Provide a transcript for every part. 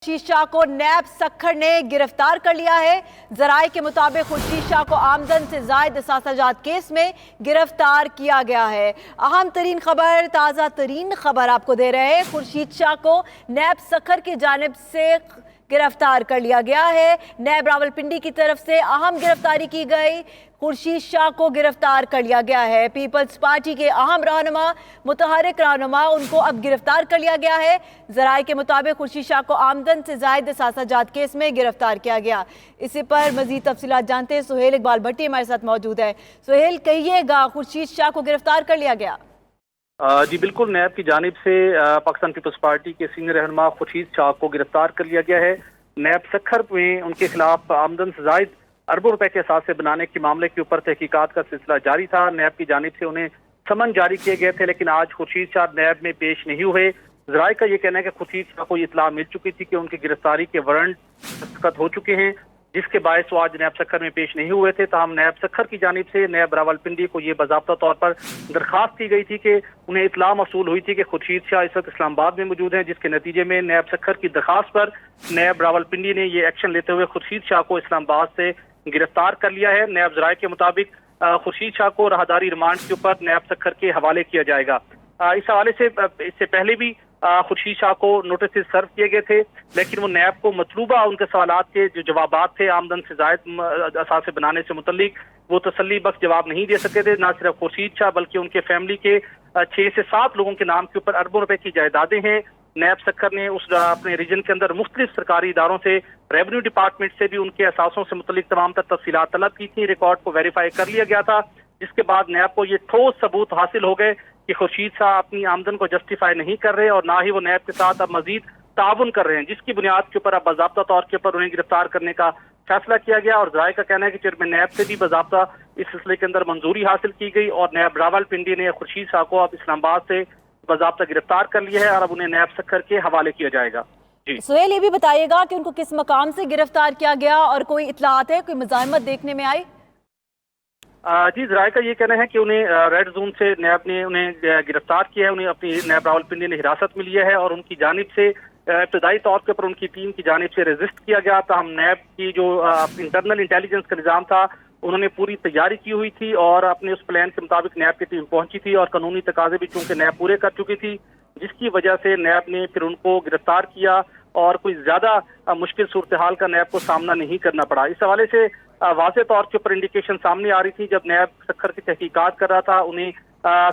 खुर्शीद शाह को नैब सखर ने गिरफ्तार कर लिया है। जराये के मुताबिक खुर्शीद शाह को आमदन से जायद असासाजात केस में गिरफ्तार किया गया है। अहम तरीन खबर, ताज़ा तरीन खबर आपको दे रहे हैं। खुर्शीद शाह को नैब सखर की जानिब से गिरफ्तार कर लिया गया है। नैब रावलपिंडी की तरफ से अहम गिरफ्तारी की गई। खुर्शीद शाह को गिरफ्तार कर लिया गया है। पीपल्स पार्टी के अहम रहनुमा, मुतहरिक रहनुमा, उनको अब गिरफ्तार कर लिया गया है। जराये के मुताबिक खुर्शीद शाह को आमदन से जायद असासाजात केस में गिरफ्तार किया गया। इसी पर मजीद तफसीलात जानते हैं। सुहेल इकबाल भट्टी हमारे साथ मौजूद है। सुहेल, कहिएगा, खुर्शीद शाह को गिरफ्तार कर लिया गया? जी बिल्कुल, नैब की जानिब से पाकिस्तान पीपल्स पार्टी के सीनियर रहनुमा खुर्शीद शाह को गिरफ्तार कर लिया गया है। नैब सखर में उनके खिलाफ आमदन से जायद अरबों रुपए के असासे बनाने के मामले के ऊपर तहकीकात का सिलसिला जारी था। नैब की जानिब से उन्हें समन जारी किए गए थे, लेकिन आज खुर्शीद शाह नैब में पेश नहीं हुए। जराये का ये कहना है कि खुर्शीद शाह को इतला मिल चुकी थी कि उनकी गिरफ्तारी के वारंट दस्तखत हो चुके हैं, जिसके बायस वो आज नैब सखर में पेश नहीं हुए थे। ताहम नैब सखर की जानिब से नैब रावलपिंडी को ये बाज़ाब्ता तौर पर दरख्वास्त की गई थी कि उन्हें इतला मौसूल हुई थी कि खुर्शीद शाह इस वक्त इस्लामाबाद में मौजूद हैं, जिसके नतीजे में नैब सखर की दरख्वास्त पर नैब रावलपिंडी ने ये एक्शन लेते हुए खुर्शीद शाह को इस्लामाबाद से गिरफ्तार कर लिया है। नैब जराये के मुताबिक खुर्शीद शाह को राहदारी रिमांड के ऊपर नैब सखर के हवाले किया जाएगा। इस हवाले से इससे पहले भी खुर्शीद शाह को नोटिस सर्व किए गए थे, लेकिन वो नैब को मतलूबा उनके सवालात के जो जवाबात थे आमदन से जायद असासे बनाने से मुतल्लिक, वो तसल्ली बख्श जवाब नहीं दे सके थे। ना सिर्फ खुर्शीद शाह बल्कि उनके फैमिली के 6 से 7 लोगों के नाम के ऊपर अरबों रुपए की जायदादें हैं। नैब सखर ने उस अपने रीजन के अंदर मुख्तलिफ सरकारी इदारों से, रेवेन्यू डिपार्टमेंट से भी उनके असासों से मुतल्लिक तमाम तर तफसीलात तलब की थी। रिकॉर्ड को वेरीफाई कर लिया गया था, जिसके बाद नैब को ये ठोस सबूत हासिल हो गए कि खुर्शीद शाह अपनी आमदन को जस्टिफाई नहीं कर रहे और ना ही वो नैब के साथ अब मजीद ताउन कर रहे हैं, जिसकी बुनियाद के ऊपर अब बाज़ाब्ता तौर के ऊपर उन्हें गिरफ्तार करने का फैसला किया गया। और जराये का कहना है कि चेयरमैन नैब से भी बाज़ाब्ता इस सिलसिले के अंदर मंजूरी हासिल की गई और नैब रावलपिंडी ने खुर्शीद शाह को अब इस्लामाबाद से बाज़ाब्ता गिरफ्तार कर लिया है और अब उन्हें नैब सखर के हवाले किया जाएगा। जी सुहेल, ये भी बताइएगा कि उनको किस मकाम से गिरफ्तार किया गया और कोई इतलात है, कोई मुज़ाहमत देखने में आई? जी, जराये का ये कहना है कि उन्हें रेड जोन से नैब ने उन्हें गिरफ्तार किया है। उन्हें अपनी नैब रावलपिंडी ने हिरासत में लिया है और उनकी जानिब से इब्तदाई तौर के ऊपर उनकी टीम की जानिब से रेजिस्ट किया गया था। हम नैब की जो इंटरनल इंटेलिजेंस का निज़ाम था, उन्होंने पूरी तैयारी की हुई थी और अपने उस प्लान के मुताबिक नैब की टीम पहुंची थी और कानूनी तकाजे भी चूंकि नैब पूरे कर चुकी थी, जिसकी वजह से नैब ने फिर उनको गिरफ्तार किया और कोई ज्यादा मुश्किल सूरत हाल का नैब को सामना नहीं करना पड़ा। इस हवाले से वाज़ेह तौर के ऊपर इंडिकेशन सामने आ रही थी। जब नैब सखर की तहकीकात कर रहा था, उन्हें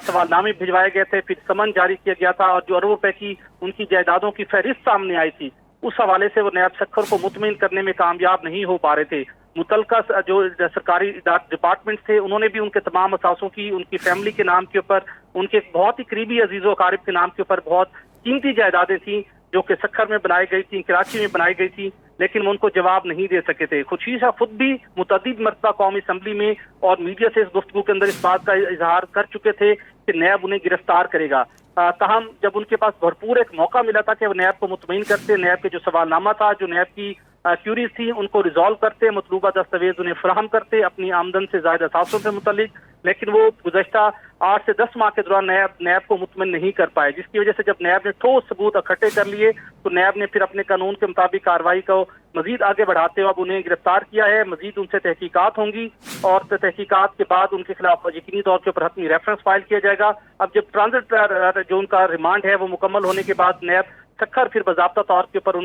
सवालनामे भिजवाए गए थे, फिर समन जारी किया गया था और जो अरबों रुपए की उनकी जायदादों की फहरिस्त सामने आई थी, उस हवाले से वो नैब सखर को मुतमईन करने में कामयाब नहीं हो पा रहे थे। मुतलका जो सरकारी डिपार्टमेंट थे, उन्होंने भी उनके तमाम असासों की, उनकी फैमिली के नाम के ऊपर, उनके बहुत ही करीबी अजीज़ो अकारिब के नाम के ऊपर बहुत कीमती जायदादें थी जो कि सखर में बनाई गई थी, कराची में बनाई गई थी, लेकिन वो उनको जवाब नहीं दे सके थे। खुर्शीद शाह खुद भी मुतअद्दिद मरतबा कौमी असम्बली में और मीडिया से इस गुफ्तगू के अंदर इस बात का इजहार कर चुके थे कि नैब उन्हें गिरफ्तार करेगा। ताहम जब उनके पास भरपूर एक मौका मिला था कि वो नैब को मुतमईन करते, नैब के जो सवालनामा था, जो नैब की क्यूरीज थी, उनको रिजॉल्व करते, मतलूबा दस्तावेज उन्हें फराहम करते अपनी आमदन से ज़ायद असासों से मुतल्लिक, लेकिन वो गुज़श्ता 8 से 10 माह के दौरान नैब को मुतमईन नहीं कर पाए, जिसकी वजह से जब नैब ने ठोस सबूत इकट्ठे कर लिए तो नैब ने फिर अपने कानून के मुताबिक कार्रवाई को मजीद आगे बढ़ाते हुए अब उन्हें गिरफ्तार किया है। मजीद उनसे तहकीकात होंगी और तहकीकात के बाद उनके खिलाफ यकीनी तौर के ऊपर हतमी रेफरेंस फाइल किया जाएगा। अब जब ट्रांजिट जो उनका रिमांड है वो मुकम्मल होने के बाद नैब सखर फिर बाज़ाब्ता तौर के ऊपर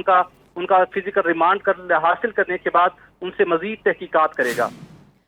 उनका फिजिकल रिमांड हासिल करने के बाद उनसे मजीद तहकीकात करेगा।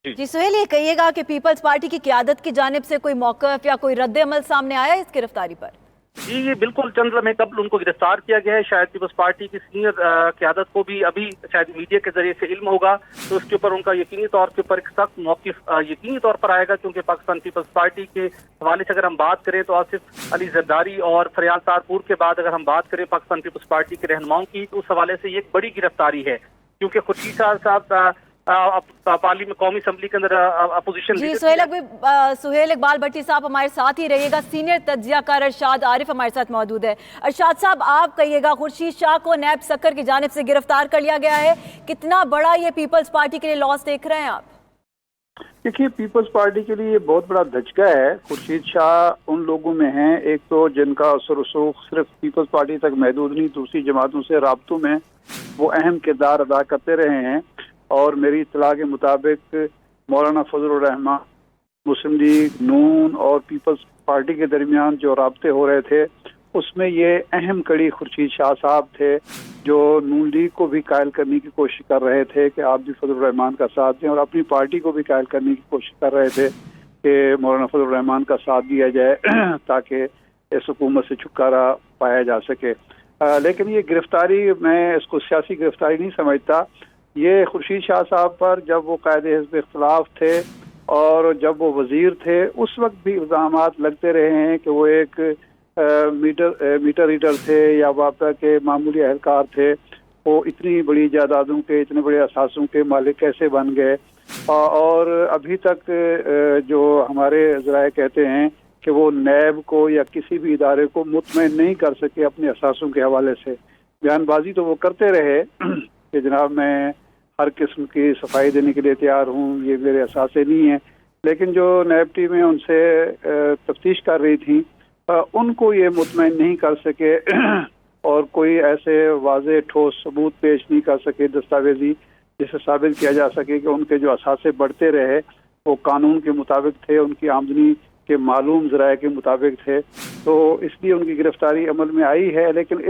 जी सुहेल, ये कहिएगा कि पीपल्स पार्टी की क़यादत की जानिब से कोई मौक़िफ़ या कोई रद्द अमल सामने आया इस गिरफ्तारी पर? जी, ये बिल्कुल चंद लम्हे कबल उनको गिरफ्तार किया गया है। शायद पीपल्स पार्टी की सीनियर क़यादत को भी अभी शायद मीडिया के जरिए से इल्म होगा, तो उसके ऊपर उनका यकीनी तौर के ऊपर एक सख्त मौक़िफ़ यकीनी तौर पर आएगा, क्योंकि पाकिस्तान पीपल्स पार्टी के हवाले से अगर हम बात करें तो आसिफ अली जरदारी और फरियाल तारपुर के बाद अगर हम बात करें पाकिस्तान पीपल्स पार्टी के रहनुमाओं की, तो उस हवाले से ये एक बड़ी गिरफ्तारी है, क्योंकि खुर्शीद शाह साहब पार्लियामेंट कौमी असम्बली के अंदर अपोजिशन। जी सुहेल इकबाल भट्टी साहब हमारे साथ ही रहिएगा। सीनियर तज्जियाकार अरशाद आरिफ हमारे साथ मौजूद है। अरशाद साहब, आप कहिएगा, खुर्शीद शाह को नैब सखर की जानिब से गिरफ्तार कर लिया गया है, कितना बड़ा ये पीपल्स पार्टी के लिए लॉस देख रहे हैं आप? देखिए, पीपल्स पार्टी के लिए बहुत बड़ा धचका है। खुर्शीद शाह उन लोगों में हैं, एक तो जिनका असर रसूख सिर्फ पीपल्स पार्टी तक महदूद नहीं, दूसरी जमातों से राब्तों में وہ اہم کردار ادا کرتے رہے ہیں، اور میری اطلاع کے مطابق مولانا فضل الرحمان، مسلم لیگ، نون اور پیپلز پارٹی کے درمیان جو رابطے ہو رہے تھے اس میں یہ اہم کڑی خورشید شاہ صاحب تھے، جو نون لیگ کو بھی قائل کرنے کی کوشش کر رہے تھے کہ آپ بھی فضل الرحمان کا ساتھ دیں، اور اپنی پارٹی کو بھی قائل کرنے کی کوشش کر رہے تھے کہ مولانا فضل الرحمان کا ساتھ دیا جائے تاکہ اس حکومت سے چھٹکارا پایا جا سکے۔ لیکن یہ گرفتاری، میں اس کو سیاسی گرفتاری نہیں سمجھتا۔ یہ خورشید شاہ صاحب پر جب وہ قائد حزب اختلاف تھے اور جب وہ وزیر تھے اس وقت بھی الزامات لگتے رہے ہیں کہ وہ ایک میٹر ریڈر تھے یا واپڈا کے معمولی اہلکار تھے، وہ اتنی بڑی جائیدادوں کے، اتنے بڑے اثاثوں کے مالک کیسے بن گئے، اور ابھی تک جو ہمارے ذرائع کہتے ہیں کہ وہ نیب کو یا کسی بھی ادارے کو مطمئن نہیں کر سکے اپنے اثاثوں کے حوالے سے۔ بیان بازی تو وہ کرتے رہے کہ جناب میں ہر قسم کی صفائی دینے کے لیے تیار ہوں، یہ میرے اثاثے نہیں ہیں، لیکن جو نیب ٹیم ان سے تفتیش کر رہی تھیں ان کو یہ مطمئن نہیں کر سکے اور کوئی ایسے واضح ٹھوس ثبوت پیش نہیں کر سکے دستاویزی جس سے ثابت کیا جا سکے کہ ان کے جو اثاثے بڑھتے رہے وہ قانون کے مطابق تھے، ان کی آمدنی کے معلوم ذرائع کے مطابق تھے، تو اس لیے ان کی گرفتاری عمل میں آئی ہے۔ لیکن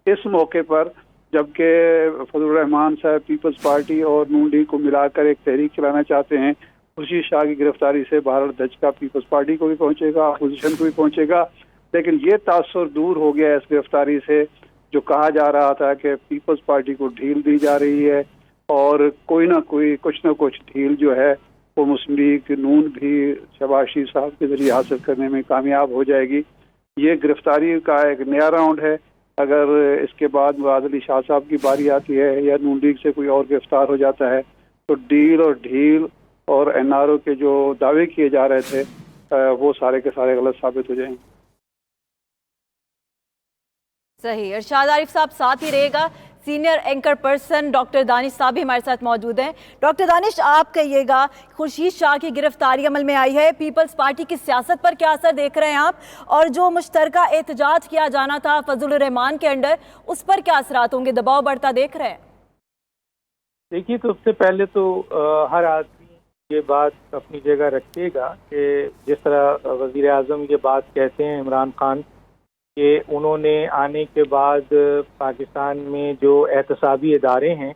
اس موقع پر جبکہ فضل الرحمان صاحب پیپلز پارٹی اور نون لیگ کو ملا کر ایک تحریک چلانا چاہتے ہیں، خورشید شاہ کی گرفتاری سے بہرحال دھچکا پیپلز پارٹی کو بھی پہنچے گا، اپوزیشن کو بھی پہنچے گا، لیکن یہ تاثر دور ہو گیا اس گرفتاری سے جو کہا جا رہا تھا کہ پیپلز پارٹی کو ڈھیل دی جا رہی ہے اور کوئی نہ کوئی کچھ نہ کچھ ڈھیل جو ہے وہ مسلم لیگ نون بھی شہباز شریف صاحب کے ذریعے حاصل کرنے میں کامیاب ہو جائے گی۔ یہ گرفتاری کا ایک نیا راؤنڈ ہے۔ اگر اس کے بعد مراد علی شاہ صاحب کی باری آتی ہے یا نون لیگ سے کوئی اور گرفتار ہو جاتا ہے تو ڈیل اور ڈھیل اور این آر او کے جو دعوے کیے جا رہے تھے وہ سارے کے سارے غلط ثابت ہو جائیں گے۔ صحیح، ارشاد عارف صاحب ساتھ ہی رہے گا۔ سینئر اینکر پرسن ڈاکٹر دانش صاحب بھی ہمارے ساتھ موجود ہیں۔ ڈاکٹر دانش، آپ کہیے گا خورشید شاہ کی گرفتاری عمل میں آئی ہے، پیپلز پارٹی کی سیاست پر کیا اثر دیکھ رہے ہیں آپ، اور جو مشترکہ احتجاج کیا جانا تھا فضل الرحمان کے انڈر اس پر کیا اثرات ہوں گے؟ دباؤ بڑھتا دیکھ رہے ہیں؟ دیکھیے، سب سے پہلے تو ہر آدمی یہ بات اپنی جگہ رکھے گا کہ جس طرح وزیر اعظم یہ بات کہتے ہیں عمران خان کہ انہوں نے آنے کے بعد پاکستان میں جو احتسابی ادارے ہیں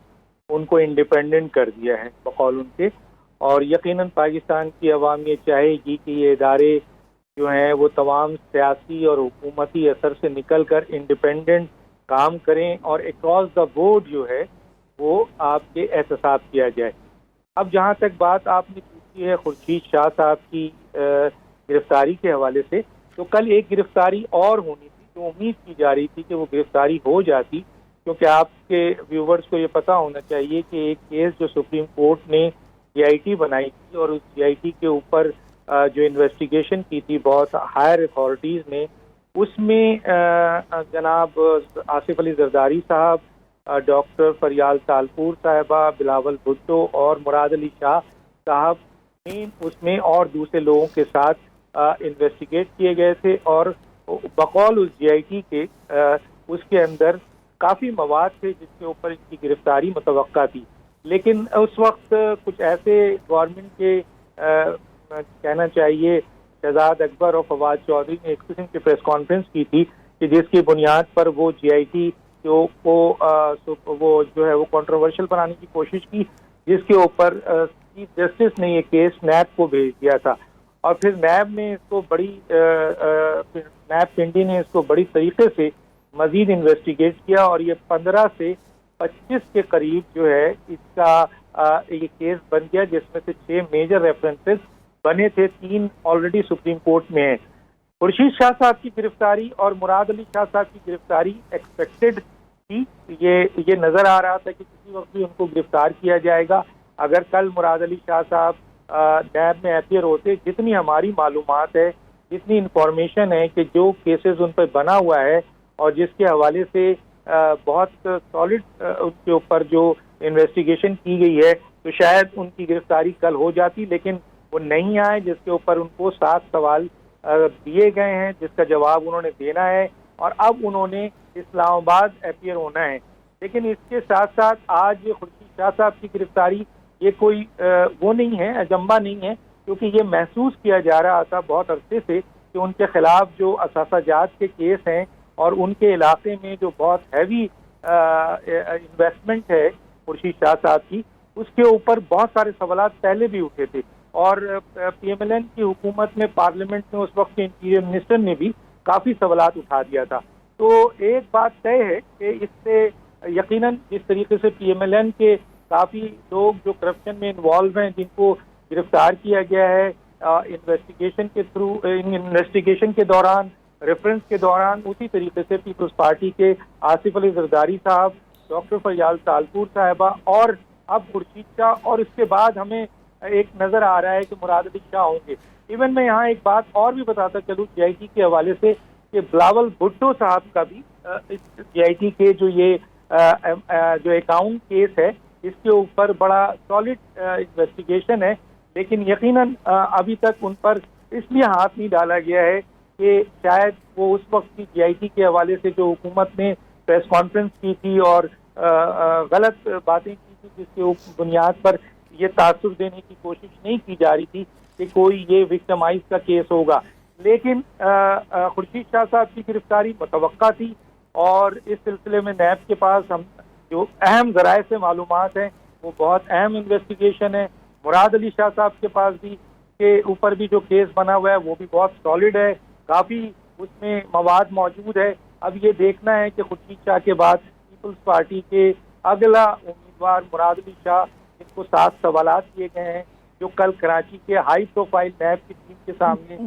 ان کو انڈیپینڈنٹ کر دیا ہے بقول ان کے، اور یقیناً پاکستان کی عوام یہ چاہے گی کہ یہ ادارے جو ہیں وہ تمام سیاسی اور حکومتی اثر سے نکل کر انڈیپینڈنٹ کام کریں اور اکراس دا بورڈ جو ہے وہ آپ کے احتساب کیا جائے۔ اب جہاں تک بات آپ نے پوچھی ہے خورشید شاہ صاحب کی گرفتاری کے حوالے سے، تو کل ایک گرفتاری اور ہونی تھی جو امید کی جا رہی تھی کہ وہ گرفتاری ہو جاتی، کیونکہ آپ کے ویورز کو یہ پتا ہونا چاہیے کہ ایک کیس جو سپریم کورٹ نے سی آئی ٹی بنائی تھی اور اس سی آئی ٹی کے اوپر جو انویسٹیگیشن کی تھی بہت ہائر اتھارٹیز نے، اس میں جناب آصف علی زرداری صاحب، ڈاکٹر فریال تالپور صاحبہ، بلاول بھٹو اور مراد علی شاہ صاحب نے اس میں اور دوسرے لوگوں کے ساتھ انویسٹیگیٹ کیے گئے تھے، اور بقول اس جی آئی ٹی کے اس کے اندر کافی مواد تھے جس کے اوپر ان کی گرفتاری متوقع تھی، لیکن اس وقت کچھ ایسے گورنمنٹ کے کہنا چاہیے شہزاد اکبر اور فواد چودھری نے ایک قسم کی پریس کانفرنس کی تھی کہ جس کی بنیاد پر وہ جی آئی ٹی وہ جو ہے وہ کنٹروورشل بنانے کی کوشش کی، جس کے اوپر چیف جسٹس نے یہ کیس نیب کو بھیج دیا تھا، اور پھر نیب نے اس کو نیب پنڈی نے اس کو بڑی طریقے سے مزید انویسٹیگیٹ کیا، اور یہ 15 سے 25 کے قریب جو ہے اس کا یہ کیس بن گیا، جس میں سے 6 میجر ریفرنسز بنے تھے، 3 آلریڈی سپریم کورٹ میں ہیں۔ خورشید شاہ صاحب کی گرفتاری اور مراد علی شاہ صاحب کی گرفتاری ایکسپیکٹڈ تھی، یہ نظر آ رہا تھا کہ کسی وقت بھی ان کو گرفتار کیا جائے گا۔ اگر کل مراد علی شاہ صاحب نیب میں اپیئر ہوتے، جتنی ہماری معلومات ہے، جتنی انفارمیشن ہے کہ جو کیسز ان پہ بنا ہوا ہے اور جس کے حوالے سے بہت سالڈ ان کے اوپر جو انویسٹیگیشن کی گئی ہے، تو شاید ان کی گرفتاری کل ہو جاتی، لیکن وہ نہیں آئے، جس کے اوپر ان کو 7 سوال دیے گئے ہیں جس کا جواب انہوں نے دینا ہے، اور اب انہوں نے اسلام آباد اپیئر ہونا ہے۔ لیکن اس کے ساتھ ساتھ آج خورشید شاہ صاحب کی گرفتاری یہ کوئی وہ نہیں ہے، اجنبا نہیں ہے، کیونکہ یہ محسوس کیا جا رہا تھا بہت عرصے سے کہ ان کے خلاف جو اثاثہ جات کے کیس ہیں اور ان کے علاقے میں جو بہت ہیوی انویسٹمنٹ ہے خورشید شاہ صاحب کی، اس کے اوپر بہت سارے سوالات پہلے بھی اٹھے تھے، اور پی ایم ایل این کی حکومت میں پارلیمنٹ میں اس وقت کے انٹیریئر منسٹر نے بھی کافی سوالات اٹھا دیا تھا۔ تو ایک بات طے ہے کہ اس سے یقیناً جس طریقے سے پی ایم ایل این کے کافی لوگ جو کرپشن میں انوالو ہیں، جن کو گرفتار کیا گیا ہے انویسٹیگیشن کے دوران، ریفرنس کے دوران، اسی طریقے سے پیپلز پارٹی کے آصف علی زرداری صاحب، ڈاکٹر فریال تالپور صاحبہ، اور اب خورشید شاہ، اور اس کے بعد ہمیں ایک نظر آ رہا ہے کہ مراد علی شاہ ہوں گے۔ ایون میں یہاں ایک بات اور بھی بتاتا چلوں جی آئی ٹی کے حوالے سے کہ بلاول بھٹو صاحب کا بھی جی آئی ٹی کے جو اکاؤنٹ کیس ہے اس کے اوپر بڑا سالڈ انویسٹیگیشن ہے، لیکن یقیناً ابھی تک ان پر اس لیے ہاتھ نہیں ڈالا گیا ہے کہ شاید وہ اس وقت کی جی آئی ٹی کے حوالے سے جو حکومت نے پریس کانفرنس کی تھی اور غلط باتیں کی تھی، جس کے بنیاد پر یہ تاثر دینے کی کوشش نہیں کی جا رہی تھی کہ کوئی یہ وکٹمائز کا کیس ہوگا، لیکن خورشید شاہ صاحب کی گرفتاری متوقع تھی، اور اس سلسلے میں نیب کے پاس ہم جو اہم ذرائع سے معلومات ہیں وہ بہت اہم انویسٹیگیشن ہے۔ مراد علی شاہ صاحب کے پاس بھی کے اوپر بھی جو کیس بنا ہوا ہے وہ بھی بہت سالڈ ہے، کافی اس میں مواد موجود ہے۔ اب یہ دیکھنا ہے کہ خورشید شاہ کے بعد پیپلز پارٹی کے اگلا امیدوار مراد علی شاہ، جن کو 7 سوالات کیے گئے ہیں، جو کل کراچی کے ہائی پروفائل نیب کی ٹیم کے سامنے